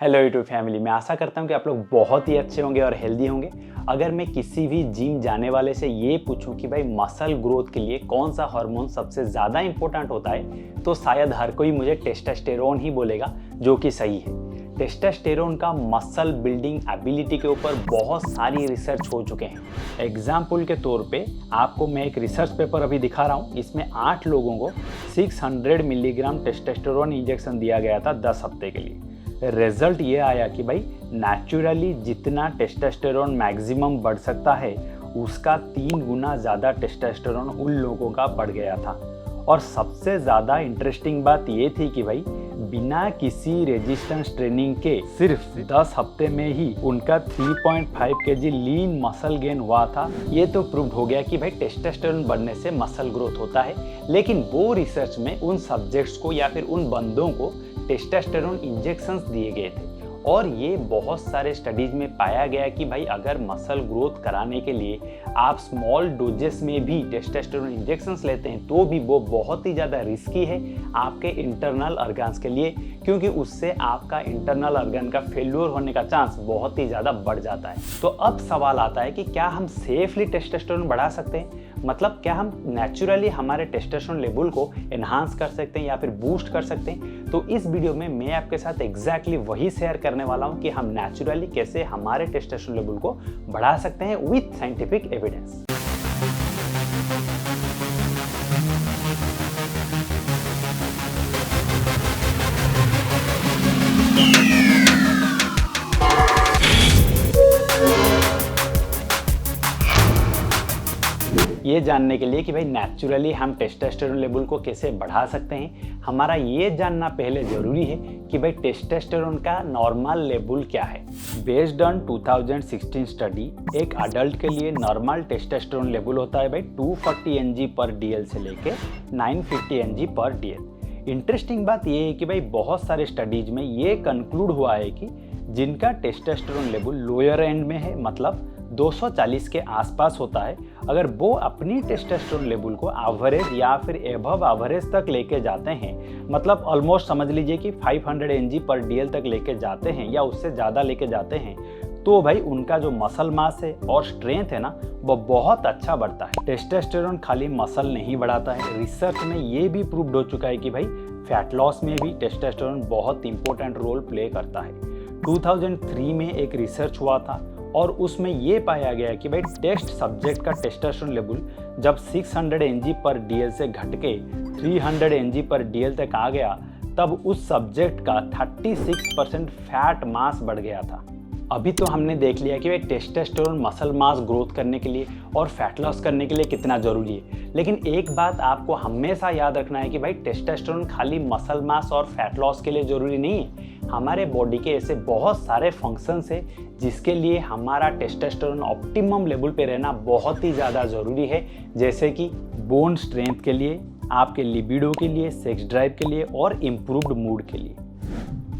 Hello YouTube family, मैं आशा करता हूँ कि आप लोग बहुत ही अच्छे होंगे और हेल्दी होंगे। अगर मैं किसी भी जिम जाने वाले से ये पूछूं कि भाई मसल ग्रोथ के लिए कौन सा हार्मोन सबसे ज़्यादा इंपॉर्टेंट होता है, तो शायद हर कोई मुझे टेस्टोस्टेरोन ही बोलेगा, जो कि सही है। टेस्टोस्टेरोन का मसल बिल्डिंग एबिलिटी के ऊपर बहुत सारी रिसर्च हो चुके हैं। एग्जाम्पल के तौर पे आपको मैं एक रिसर्च पेपर अभी दिखा रहा हूँ। इसमें 8 लोगों को 600 मिलीग्राम टेस्टोस्टेरोन इंजेक्शन दिया गया था 10 हफ्ते के लिए। रिजल्ट ये आया कि भाई नेचुरली जितना टेस्टोस्टेरोन मैक्सिमम बढ़ सकता है, उसका 3 गुना ज़्यादा टेस्टोस्टेरोन उन लोगों का बढ़ गया था। और सबसे ज़्यादा इंटरेस्टिंग बात ये थी कि भाई बिना किसी रेजिस्टेंस ट्रेनिंग के सिर्फ 10 हफ्ते में ही उनका 3.5 kg लीन मसल गेन हुआ था। ये तो प्रूव हो गया कि भाई टेस्टोस्टेरोन बढ़ने से मसल ग्रोथ होता है। लेकिन वो रिसर्च में उन सब्जेक्ट्स को या फिर उन बंदों को टेस्टोस्टेरोन इंजेक्शंस दिए गए थे, और ये बहुत सारे स्टडीज में पाया गया कि भाई अगर मसल ग्रोथ कराने के लिए आप स्मॉल डोजेस में भी टेस्टोस्टेरोन इंजेक्शंस लेते हैं, तो भी वो बहुत ही ज़्यादा रिस्की है आपके इंटरनल ऑर्गन्स के लिए, क्योंकि उससे आपका इंटरनल ऑर्गन का फेल्योर होने का चांस बहुत ही ज़्यादा बढ़ जाता है। तो अब सवाल आता है कि क्या हम सेफली टेस्टोस्टेरोन बढ़ा सकते हैं? मतलब क्या हम नेचुरली हमारे टेस्टोस्टेरोन लेवल को एनहांस कर सकते हैं या फिर बूस्ट कर सकते हैं? तो इस वीडियो में मैं आपके साथ एग्जैक्टली वही शेयर करने वाला हूं कि हम नेचुरली कैसे हमारे टेस्टोस्टेरोन लेवल को बढ़ा सकते हैं विथ साइंटिफिक एविडेंस। ये जानने के लिए कि भाई नेचुरली हम टेस्टोस्टेरोन लेवल को कैसे बढ़ा सकते हैं, हमारा ये जानना पहले जरूरी है कि भाई टेस्टोस्टेरोन का नॉर्मल लेवल क्या है। बेस्ड ऑन 2016 स्टडी, एक अडल्ट के लिए नॉर्मल टेस्टोस्टेरोन लेवल होता है भाई 240 mg/dl से लेके 950 mg/dl। इंटरेस्टिंग बात ये है कि भाई बहुत सारे स्टडीज में ये कंक्लूड हुआ है कि जिनका टेस्टोस्टेरोन लेवल लोअर एंड में है, मतलब 240 के आसपास होता है, अगर वो अपनी टेस्टोस्टेरोन लेवल को एवरेज या फिर एबव एवरेज तक लेके जाते हैं, मतलब ऑलमोस्ट समझ लीजिए कि 500 mg/dl तक लेके जाते हैं या उससे ज़्यादा लेके जाते हैं, तो भाई उनका जो मसल मास है और स्ट्रेंथ है ना, वो बहुत अच्छा बढ़ता है। टेस्टोस्टेरोन खाली मसल नहीं बढ़ाता है, रिसर्च में ये भी प्रूव्ड हो चुका है कि भाई फैट लॉस में भी टेस्टोस्टेरोन बहुत इंपॉर्टेंट रोल प्ले करता है। 2003 में एक रिसर्च हुआ था और उसमें ये पाया गया कि भाई टेस्ट सब्जेक्ट का टेस्टोस्टेरोन लेवल जब 600 mg/dl से घट के 300 mg/dl तक आ गया, तब उस सब्जेक्ट का 36% फैट मास बढ़ गया था। अभी तो हमने देख लिया कि भाई टेस्टोस्टेरोन मसल मास ग्रोथ करने के लिए और फैट लॉस करने के लिए कितना ज़रूरी है, लेकिन एक बात आपको हमेशा याद रखना है कि भाई टेस्टोस्टेरोन खाली मसल मास और फैट लॉस के लिए ज़रूरी नहीं है। हमारे बॉडी के ऐसे बहुत सारे फंक्शंस है जिसके लिए हमारा टेस्टोस्टेरोन ऑप्टिमम लेवल पे रहना बहुत ही ज़्यादा ज़रूरी है, जैसे कि बोन स्ट्रेंथ के लिए, आपके लिबिडो के लिए, सेक्स ड्राइव के लिए और इम्प्रूव्ड मूड के लिए।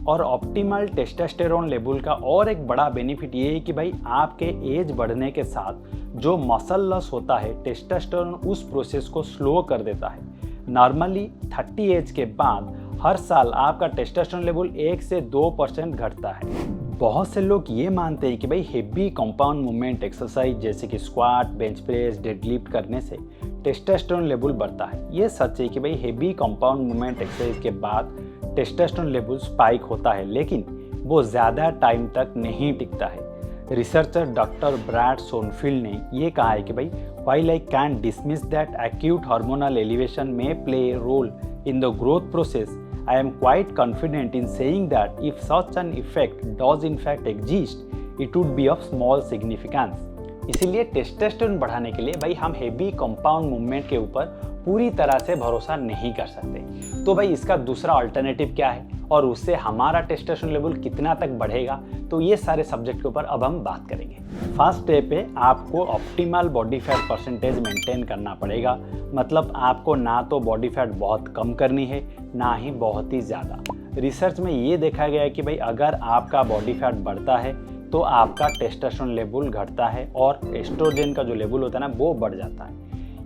और ऑप्टिमल टेस्टोस्टेरोन लेवल का और एक बड़ा बेनिफिट ये है कि भाई आपके एज बढ़ने के साथ जो मसल लॉस होता है, टेस्टोस्टेरोन उस प्रोसेस को स्लो कर देता है। नॉर्मली 30 एज के बाद हर साल आपका टेस्टोस्टेरोन लेवल 1 से 2% घटता है। बहुत से लोग ये मानते हैं कि भाई हेवी कंपाउंड मूवमेंट एक्सरसाइज जैसे कि स्क्वाट, बेंच प्रेस, डेडलिफ्ट करने से टेस्टोस्टेरोन लेवल बढ़ता है। ये सच है कि भाई हेवी कंपाउंड मूवमेंट एक्सरसाइज के बाद टेस्टोस्टेरोन लेवल स्पाइक होता है, लेकिन वो ज़्यादा टाइम तक नहीं टिकता है। रिसर्चर डॉक्टर ब्रैड सोनफील्ड ने ये कहा है कि भाई while I can't dismiss that acute hormonal elevation may play a role in the growth process, I am quite confident in saying that if such an effect does in fact exist, it would be of small significance. इसीलिए testosterone बढ़ाने के लिए भाई हम heavy compound movement के ऊपर पूरी तरह से भरोसा नहीं कर सकते। तो भाई इसका दूसरा अल्टरनेटिव क्या है और उससे हमारा टेस्टोस्टेरोन लेवल कितना तक बढ़ेगा, तो ये सारे सब्जेक्ट के ऊपर अब हम बात करेंगे। फर्स्ट स्टेप पे आपको optimal body fat percentage maintain करना पड़ेगा, मतलब आपको ना तो बॉडी फैट बहुत कम करनी है, ना ही बहुत ही ज़्यादा। रिसर्च में ये देखा गया है कि भाई अगर आपका बॉडी फैट बढ़ता है तो आपका टेस्टोस्टेरोन लेवल घटता है और एस्ट्रोजन का जो लेवल होता है ना, वो बढ़ जाता है।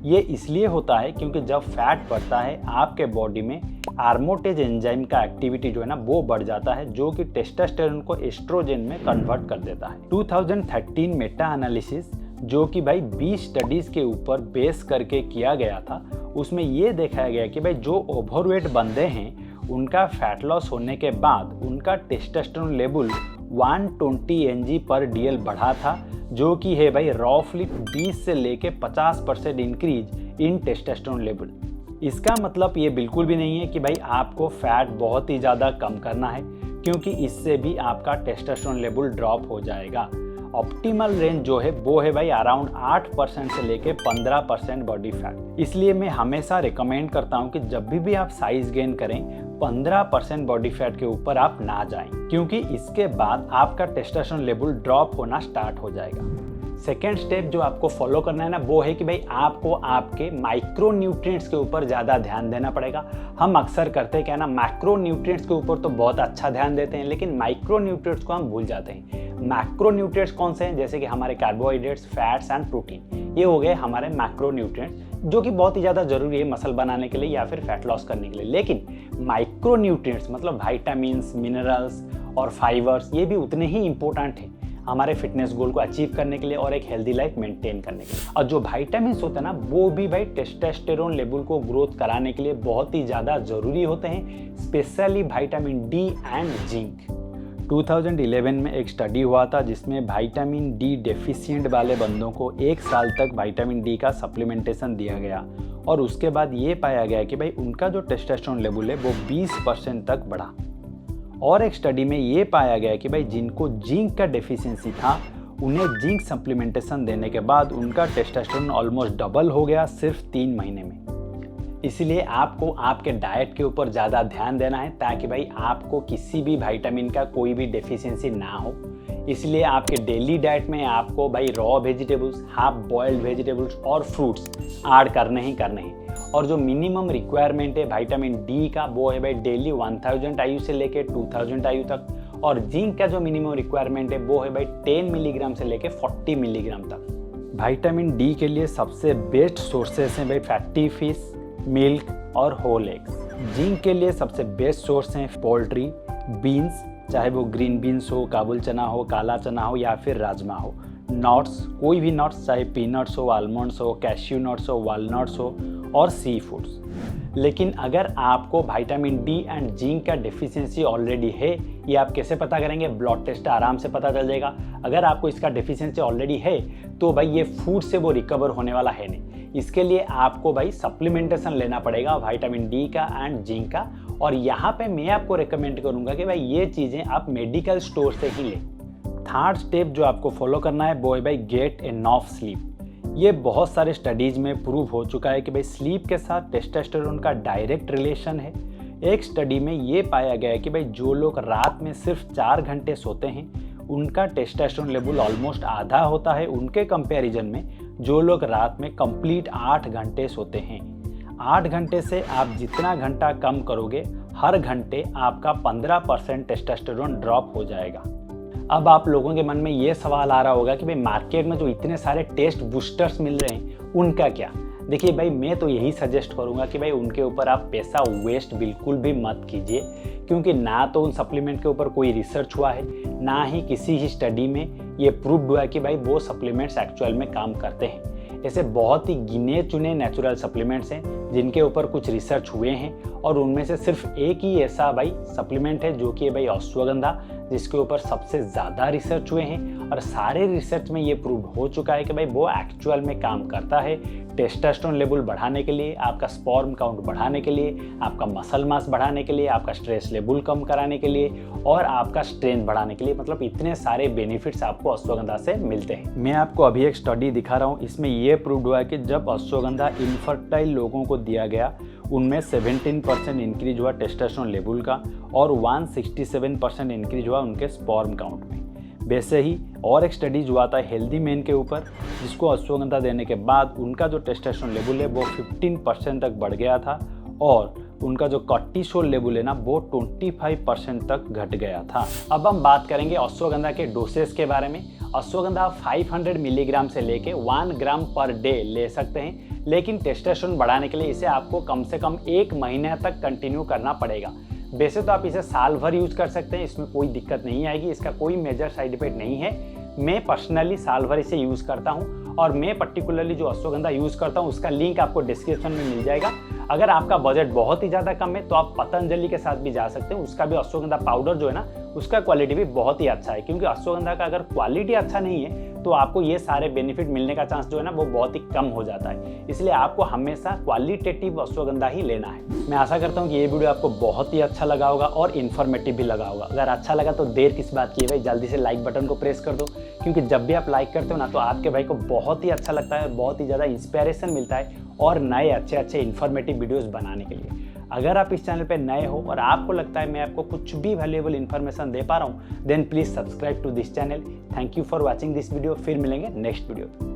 ये इसलिए होता है क्योंकि जब फैट बढ़ता है आपके बॉडी में आर्मोटेज एंजाइम का एक्टिविटी जो है ना वो बढ़ जाता है, जो कि टेस्टोस्टेरोन को एस्ट्रोजन में कन्वर्ट कर देता है। 2013 मेटा एनालिसिस जो कि भाई 20 स्टडीज के ऊपर बेस करके किया गया था, उसमें ये देखा गया कि भाई जो ओवरवेट बंदे हैं उनका फैट लॉस होने के बाद उनका टेस्टोस्टेरोन लेवल 120 mg/dl बढ़ा था, जो कि है भाई रफली 20 से लेके 50% इंक्रीज इन टेस्टोस्टेरोन लेवल। इसका मतलब ये बिल्कुल भी नहीं है कि भाई आपको फैट बहुत ही ज़्यादा कम करना है, क्योंकि इससे भी आपका टेस्टोस्टेरोन लेवल ड्रॉप हो जाएगा। ऑप्टिमल रेंज जो है वो है भाई अराउंड 8% से लेके 15% बॉडी फैट। इसलिए मैं हमेशा रिकमेंड करता हूँ कि जब भी आप साइज गेन करें 15% बॉडी फैट के ऊपर आप ना जाएं, क्योंकि इसके बाद आपका टेस्टोस्टेरोन लेवल ड्रॉप होना स्टार्ट हो जाएगा। सेकेंड स्टेप जो आपको फॉलो करना है ना वो है कि भाई आपको आपके माइक्रो न्यूट्रिएंट्स के ऊपर ज़्यादा ध्यान देना पड़ेगा। हम अक्सर करते हैं क्या ना, मैक्रो न्यूट्रिएंट्स के ऊपर तो बहुत अच्छा ध्यान देते हैं, लेकिन माइक्रो न्यूट्रिएंट्स को हम भूल जाते हैं। मैक्रो न्यूट्रिएंट्स कौन से हैं? जैसे कि हमारे कार्बोहाइड्रेट्स, फैट्स एंड प्रोटीन, ये हो गए हमारे मैक्रो न्यूट्रिएंट्स, जो कि बहुत ही ज़्यादा जरूरी है मसल बनाने के लिए या फिर फैट लॉस करने के लिए। लेकिन माइक्रो न्यूट्रिएंट्स मतलब विटामिन्स, मिनरल्स और फाइबर्स, ये भी उतने ही इंपॉर्टेंट हैं हमारे फिटनेस गोल को अचीव करने के लिए और एक हेल्दी लाइफ मेंटेन करने के लिए। और जो विटामिन्स होते हैं ना वो भी भाई टेस्टोस्टेरोन लेवल को ग्रोथ कराने के लिए बहुत ही ज़्यादा ज़रूरी होते हैं, specially vitamin D and zinc. 2011 में एक स्टडी हुआ था जिसमें विटामिन डी डेफिशिएंट वाले बंदों को 1 साल तक विटामिन डी का सप्लीमेंटेशन दिया गया, और उसके बाद ये पाया गया कि भाई उनका जो टेस्टोस्टेरोन लेवल है वो 20% तक बढ़ा। और एक स्टडी में ये पाया गया कि भाई जिनको जिंक का डेफिशिएंसी था उन्हें जिंक सप्लीमेंटेशन देने के बाद उनका टेस्टोस्टेरोन ऑलमोस्ट डबल हो गया सिर्फ 3 महीने में। इसलिए आपको आपके डाइट के ऊपर ज़्यादा ध्यान देना है ताकि भाई आपको किसी भी विटामिन का कोई भी डेफिशिएंसी ना हो। इसलिए आपके डेली डाइट में आपको भाई raw vegetables, half boiled vegetables और फ्रूट्स ऐड करने हैं। और जो मिनिमम रिक्वायरमेंट है विटामिन डी का वो है भाई डेली 1000 IU से लेके 2000 IU तक, और जिंक का जो मिनिमम रिक्वायरमेंट है वो है भाई 10 मिलीग्राम से लेके 40 मिलीग्राम तक। विटामिन डी के लिए सबसे बेस्ट सोर्सेस हैं भाई फैटी फिश, मिल्क और होल एग्स। जिंक के लिए सबसे बेस्ट सोर्स हैं पोल्ट्री, बीन्स, चाहे वो ग्रीन बीन्स हो, काबुल चना हो, काला चना हो या फिर राजमा हो, नट्स, कोई भी नट्स, चाहे पीनट्स हो, आलमंड्स हो, कैश्यू नट्स हो, वालनट्स हो, और सी फूड्स। लेकिन अगर आपको विटामिन डी एंड जिंक का डेफिशिएंसी ऑलरेडी है, ये आप कैसे पता करेंगे? ब्लड टेस्ट आराम से पता चल जाएगा। अगर आपको इसका डेफिशिएंसी ऑलरेडी है तो भाई ये फूड से वो रिकवर होने वाला है नहीं। इसके लिए आपको भाई सप्लीमेंटेशन लेना पड़ेगा विटामिन डी का एंड जिंक का, और यहाँ पे मैं आपको रिकमेंड करूँगा कि भाई ये चीज़ें आप मेडिकल स्टोर से ही लें। थर्ड स्टेप जो आपको फॉलो करना है वो है भाई गेट इनफ स्लीप। ये बहुत सारे स्टडीज़ में प्रूव हो चुका है कि भाई स्लीप के साथ टेस्टोस्टेरोन का डायरेक्ट रिलेशन है। एक स्टडी में ये पाया गया है कि भाई जो लोग रात में सिर्फ 4 घंटे सोते हैं उनका टेस्टोस्टेरोन लेवल ऑलमोस्ट आधा होता है उनके कंपैरिजन में जो लोग रात में कंप्लीट 8 घंटे सोते हैं। 8 घंटे से आप जितना घंटा कम करोगे हर घंटे आपका 15% टेस्टोस्टेरोन ड्रॉप हो जाएगा। अब आप लोगों के मन में ये सवाल आ रहा होगा कि भाई मार्केट में जो इतने सारे टेस्ट बूस्टर्स मिल रहे हैं उनका क्या? देखिए भाई मैं तो यही सजेस्ट करूंगा कि भाई उनके ऊपर आप पैसा वेस्ट बिल्कुल भी मत कीजिए, क्योंकि ना तो उन सप्लीमेंट के ऊपर कोई रिसर्च हुआ है, ना ही किसी ही स्टडी में ये प्रूव्ड हुआ है कि भाई वो सप्लीमेंट्स एक्चुअल में काम करते हैं। ऐसे बहुत ही गिने चुने नेचुरल सप्लीमेंट्स हैं जिनके ऊपर कुछ रिसर्च हुए हैं, और उनमें से सिर्फ एक ही ऐसा भाई सप्लीमेंट है जो कि है भाई अश्वगंधा, जिसके ऊपर सबसे ज़्यादा रिसर्च हुए हैं, और सारे रिसर्च में ये प्रूव हो चुका है कि भाई वो एक्चुअल में काम करता है टेस्टोस्टेरोन लेवल बढ़ाने के लिए, आपका स्पर्म काउंट बढ़ाने के लिए, आपका मसल मास बढ़ाने के लिए, आपका स्ट्रेस लेवल कम कराने के लिए, और आपका स्ट्रेंथ बढ़ाने के लिए। मतलब इतने सारे बेनिफिट्स आपको अश्वगंधा से मिलते हैं। मैं आपको अभी एक स्टडी दिखा रहा हूँ, इसमें ये प्रूव हुआ है कि जब अश्वगंधा इनफर्टाइल लोगों को दिया गया उनमें 17% इंक्रीज हुआ टेस्टोस्टेरोन लेवल का, और 167% इंक्रीज हुआ उनके स्पर्म काउंट में। वैसे ही और एक स्टडीज हुआ था हेल्दी मैन के ऊपर, जिसको अश्वगंधा देने के बाद उनका जो टेस्टोस्टेरोन लेवल है वो 15% तक बढ़ गया था, और उनका जो कॉर्टिसोल लेवल है ना वो 25% तक घट गया था। अब हम बात करेंगे अश्वगंधा के डोसेस के बारे में। अश्वगंधा 500 मिलीग्राम से लेके 1 ग्राम पर डे ले सकते हैं, लेकिन टेस्टोस्टेरोन बढ़ाने के लिए इसे आपको कम से कम 1 महीने तक कंटिन्यू करना पड़ेगा। वैसे तो आप इसे साल भर यूज़ कर सकते हैं, इसमें कोई दिक्कत नहीं आएगी, इसका कोई मेजर साइड इफेक्ट नहीं है। मैं पर्सनली साल भर इसे यूज़ करता हूँ और मैं पर्टिकुलरली जो अश्वगंधा यूज़ करता हूँ उसका लिंक आपको डिस्क्रिप्शन में मिल जाएगा। अगर आपका बजट बहुत ही ज़्यादा कम है तो आप पतंजलि के साथ भी जा सकते हैं, उसका भी अश्वगंधा पाउडर जो है ना उसका क्वालिटी भी बहुत ही अच्छा है, क्योंकि अश्वगंधा का अगर क्वालिटी अच्छा नहीं है तो आपको ये सारे बेनिफिट मिलने का चांस जो है ना वो बहुत ही कम हो जाता है। इसलिए आपको हमेशा क्वालिटेटिव अश्वगंधा ही लेना है। मैं आशा करता हूँ कि ये वीडियो आपको बहुत ही अच्छा लगा होगा और इन्फॉर्मेटिव भी लगा होगा। अगर अच्छा लगा तो देर किस बात की है भाई, जल्दी से लाइक बटन को प्रेस कर दो, क्योंकि जब भी आप लाइक करते हो ना तो आपके भाई को बहुत ही अच्छा लगता है, बहुत ही ज़्यादा इंस्पिरेशन मिलता है और नए अच्छे अच्छे इन्फॉर्मेटिव वीडियोज़ बनाने के लिए। अगर आप इस चैनल पे नए हो और आपको लगता है मैं आपको कुछ भी वैल्यूएबल इन्फॉर्मेशन दे पा रहा हूँ, then please subscribe to this channel. Thank you for watching this video. फिर मिलेंगे नेक्स्ट वीडियो।